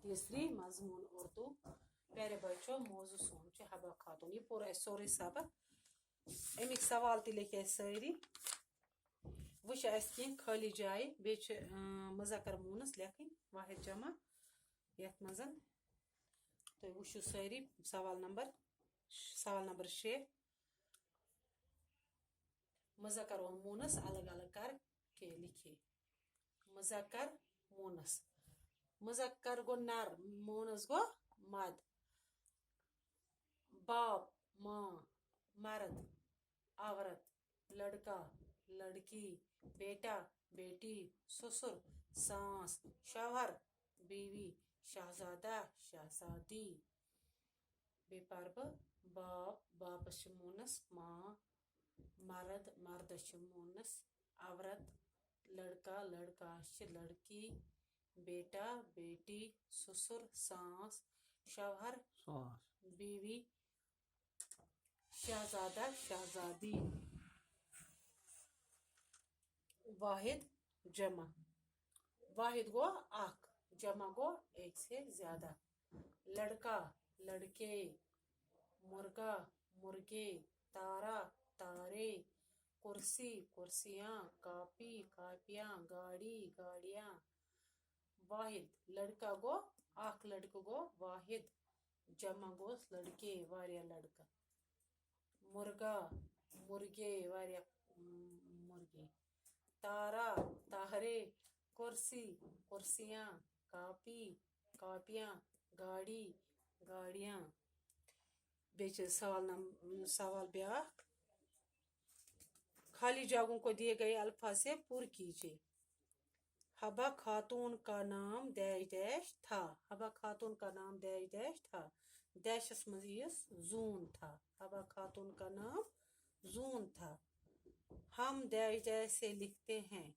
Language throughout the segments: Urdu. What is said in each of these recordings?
تیسری مضمون اردو پیارے بچوں موضوع سون حبا خاتون یہ پور اس سوری سبق امک سوال تہ لکھ اس ساری وچ اس کی خالی جائے بیچ مذکر مونس لکھن واحد جمع یت مزن تو وچو ساری سوال نمبر 6 مذکر و مونس الگ الگ کر کے لکھے مذکر مونس مذکر گو نر مونس گو مد باپ ماں مرد عورت لڑکا لڑکی بیٹا بیٹی سسر ساس شوہر بیوی شہزادہ شہزادی بے پرب باپ باپس مونس ماں مرد مردس مونس عورت لڑکا لڑکاس لڑکی بیٹا بیٹی سسر ساس شوہر بیوی شہزادہ شہزادی واحد جمع واحد گو اخ جمع گو ایک سے زیادہ لڑکا لڑکے مرغا مرغے تارا تارے کرسی کرسیاں کاپی کاپیاں گاڑی گاڑیاں واحد لڑکا گو اخ لڑکہ گو واحد جمع گوس لڑکے واریاہ لڑکہ مرغا مرغے واریاہ مرغے تارا تارے کرسی کرسیاں کاپی کاپیاں گاڑی گاڑیاں بیچ سوال بیاکھ خالی جگہوں کو دیے گئے الفاظ سے پر کیجیے حبا خاتون کا نام ڈیش ڈیش تھا حبا خاتون کا نام ڈیش ڈیش تھا ڈیشس مزیس زون تھا حبا خاتون کا نام زون تھا ہم ڈیش ڈیش سے لکھتے ہیں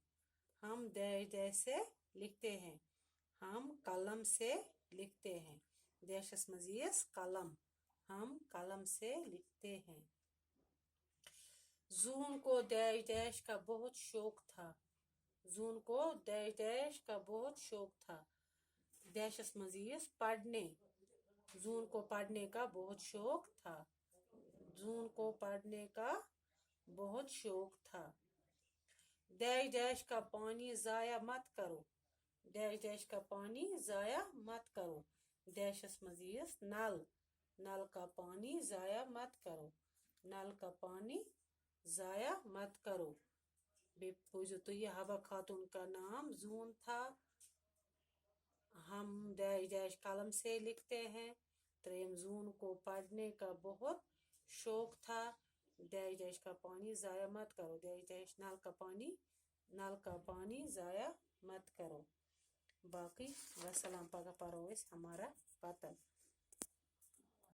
ہم ڈیش ڈیش سے لکھتے ہیں ہم قلم سے لکھتے ہیں ڈیشس مزیس قلم ہم قلم سے لکھتے ہیں زون کو ڈیش ڈیش کا بہت شوق تھا زون کو ڈیش ڈیش کا بہت شوق تھا ڈیشس مزیس پڑھنے زون کو پڑھنے کا بہت شوق تھا زون کو پڑھنے کا بہت شوق تھا ڈیش ڈیش کا پانی ضائع مت کرو ڈیش ڈیش کا پانی ضائع مت کرو ڈیشس مزیس نل نل کا پانی ضائع مت کرو نل کا پانی ضائع مت کرو بے بوزو تو یہ حبا خاتون کا نام زون تھا ہم ڈیش ڈیش قلم سے لکھتے ہیں تریم زون کو پڑھنے کا بہت شوق تھا ڈیش ڈیش کا پانی ضائع مت کرو ڈیش ڈیش نل کا پانی ضائع مت کرو باقی وسلام پگہ پرو اس ہمارا پتن